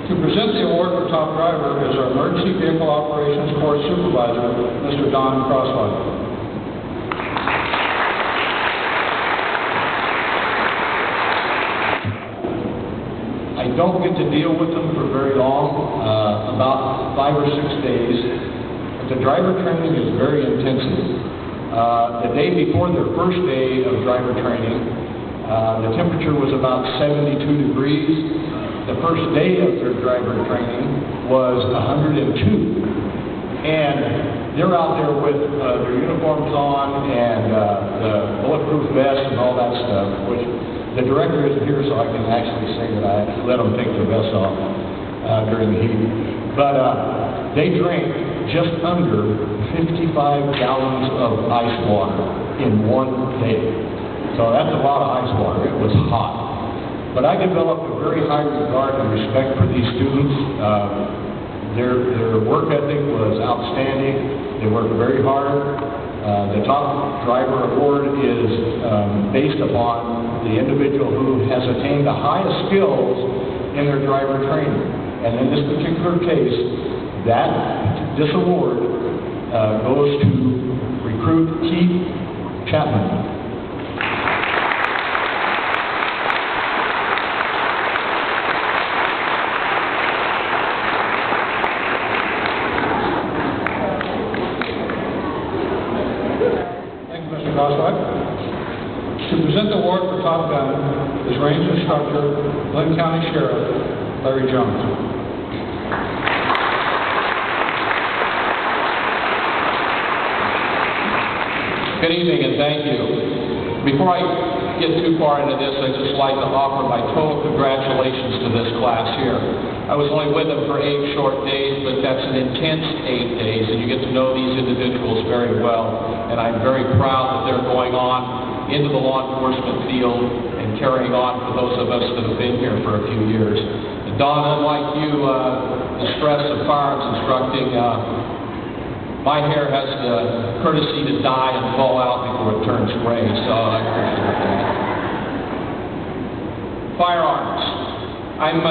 To present the award for top driver is our Emergency Vehicle Operations Course Supervisor, Mr. Don Crosswhite. I don't get to deal with them for very long, about 5 or 6 days. But the driver training is very intensive. The day before their first day of driver training, the temperature was about 72 degrees. The first day of their driver training was 102. And they're out there with their uniforms on and the bulletproof vests and all that stuff, which the director isn't here, so I can actually say that I let them take their vests off during the heat. But they drank just under 55 gallons of ice water in one day. So that's a lot of ice water. It was hot. But I developed a very high regard and respect for these students. Their work ethic was outstanding. They worked very hard. The top driver award is based upon the individual who has attained the highest skills in their driver training. And in this particular case, this award goes to recruit Keith Chapman. To present the award for Top Gun is Range Instructor, Glenn County Sheriff, Larry Jones. Good evening and thank you. Before I get too far into this, I'd just like to offer my total congratulations to this class here. I was only with them for 8 short days, but that's an intense 8 days, and you get to know these individuals very well. And I'm very proud that they're going on into the law enforcement field and carrying on for those of us that have been here for a few years. And Don, unlike you, the stress of firearms instructing, my hair has the courtesy to die and fall out before it turns gray, so I appreciate that. Firearms. I'm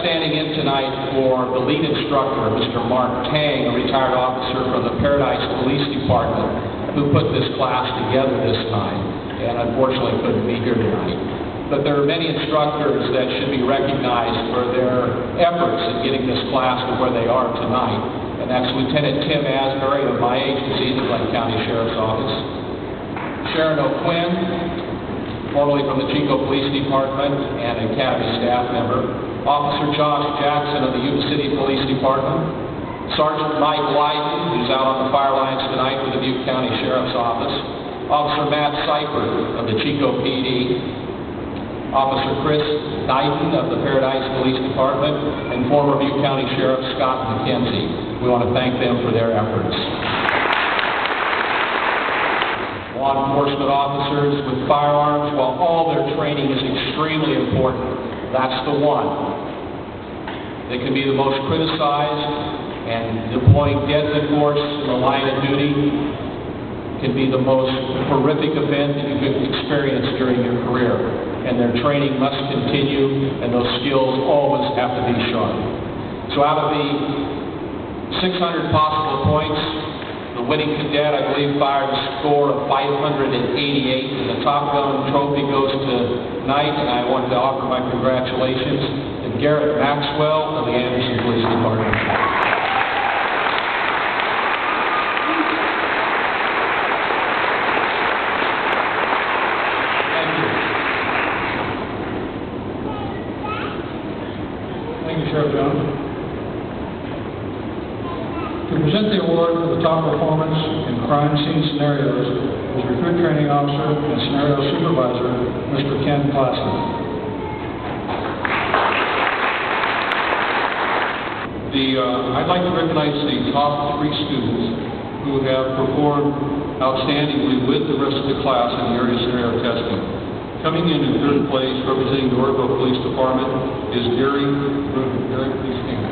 standing in tonight for the lead instructor, Mr. Mark Tang, a retired officer from the Paradise Police Department, who put this class together this time, and unfortunately couldn't be here tonight. But there are many instructors that should be recognized for their efforts in getting this class to where they are tonight, and that's Lieutenant Tim Asbury of my agency, the Glenn County Sheriff's Office, Sharon O'Quinn, formerly from the Chico Police Department and Academy staff member, Officer Josh Jackson of the Butte City Police Department, Sergeant Mike Lyden, who's out on the fire lines tonight with the Butte County Sheriff's Office, Officer Matt Seifert of the Chico PD, Officer Chris Knighton of the Paradise Police Department, and former Butte County Sheriff Scott McKenzie. We want to thank them for their efforts. Law enforcement officers with firearms, while all their training is extremely important, that's the one. They can be the most criticized, and deploying deadly force in the line of duty can be the most horrific event that you could experience during your career. And their training must continue, and those skills always have to be sharp. So out of the 600 possible points, the winning cadet, I believe, fired a score of 588, and the Top Gun trophy goes to Knight, and I want to offer my congratulations to Garrett Maxwell of the Anderson Police Department. Sheriff Jones. To present the award for the top performance in crime scene scenarios is Recruit Training Officer and Scenario Supervisor, Mr. Ken Classen. I'd like to recognize the top 3 students who have performed outstandingly with the rest of the class in the area of scenario testing. Coming in 3rd place, representing the Orville Police Department, is Gary Bruton. Gary, please stand.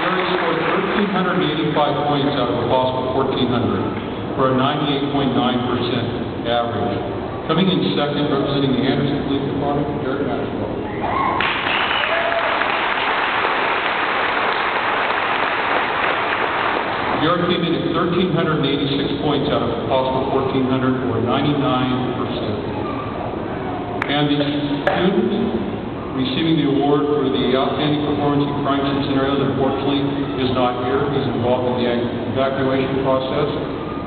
Gary scored 1,385 points out of a possible 1,400 for a 98.9% average. Coming in second, representing the Anderson Police Department, Derek Maxwell. Derek came in at 1,386 points out of a possible 1,400, or 99%. And the student receiving the award for the outstanding performance in crime scene scenarios, unfortunately, is not here. He's involved in the evacuation process,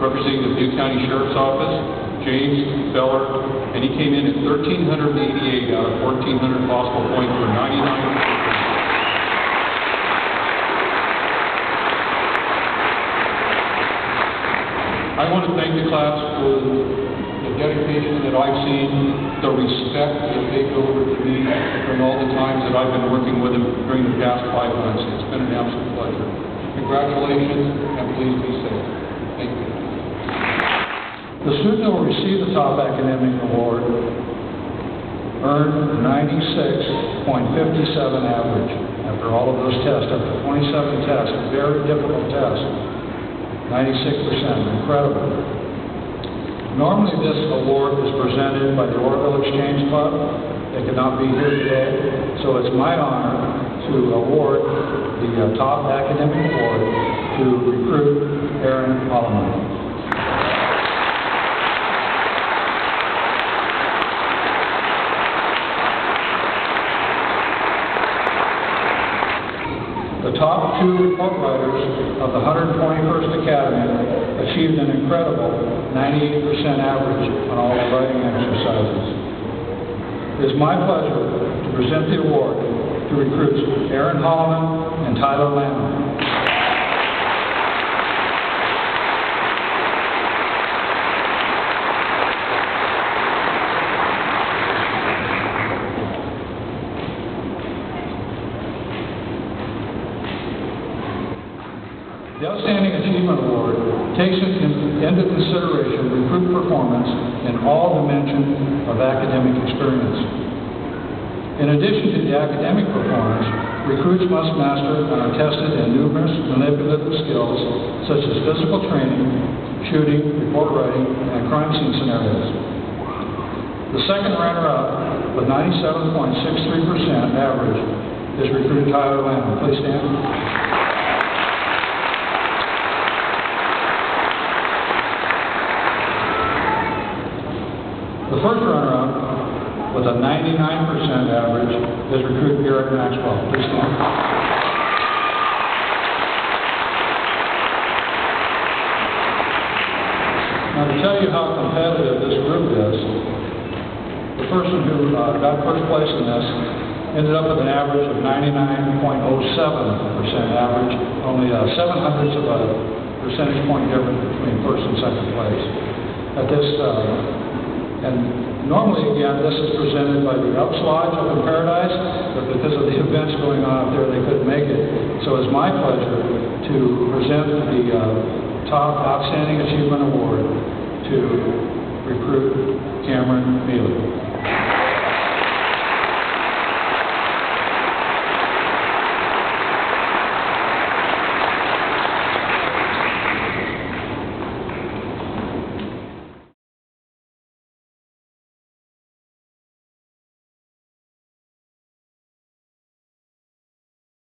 representing the Butte County Sheriff's Office, James Feller, and he came in at 1,388 out of 1,400 possible points for 99%. I want to thank the class for the dedication that I've seen, the respect that they've over to me during all the times that I've been working with them during the past 5 months. It's been an absolute pleasure. Congratulations, and please be safe. Thank you. The student who will receive the top academic award earned 96.57 average after all of those tests, after 27 tests, a very difficult test. 96%, incredible. Normally this award is presented by the Orville Exchange Club. They could not be here today, so it's my honor to award the top academic award to recruit Aaron Holloman. The top 2 report writers of the 121st Academy achieved an incredible 98% average on all the writing exercises. It is my pleasure to present the award to recruits Aaron Holloman and Tyler Lamb. The Outstanding Achievement Award takes into consideration recruit performance in all dimensions of academic experience. In addition to the academic performance, recruits must master and are tested in numerous manipulative skills such as physical training, shooting, report writing, and crime scene scenarios. The second runner-up with 97.63% average is recruit Tyler Lamb. Please stand. The first runner-up with a 99% average is recruit Derek Maxwell. Please stand. Now to tell you how competitive this group is, the person who got first place in this ended up with an average of 99.07% average, only 0.07 of a percentage point difference between first and second place. At this And normally, again, this is presented by the Elks Lodge up in Paradise, but because of the events going on up there, they couldn't make it. So it's my pleasure to present the top Outstanding Achievement Award to recruit Cameron Mealy.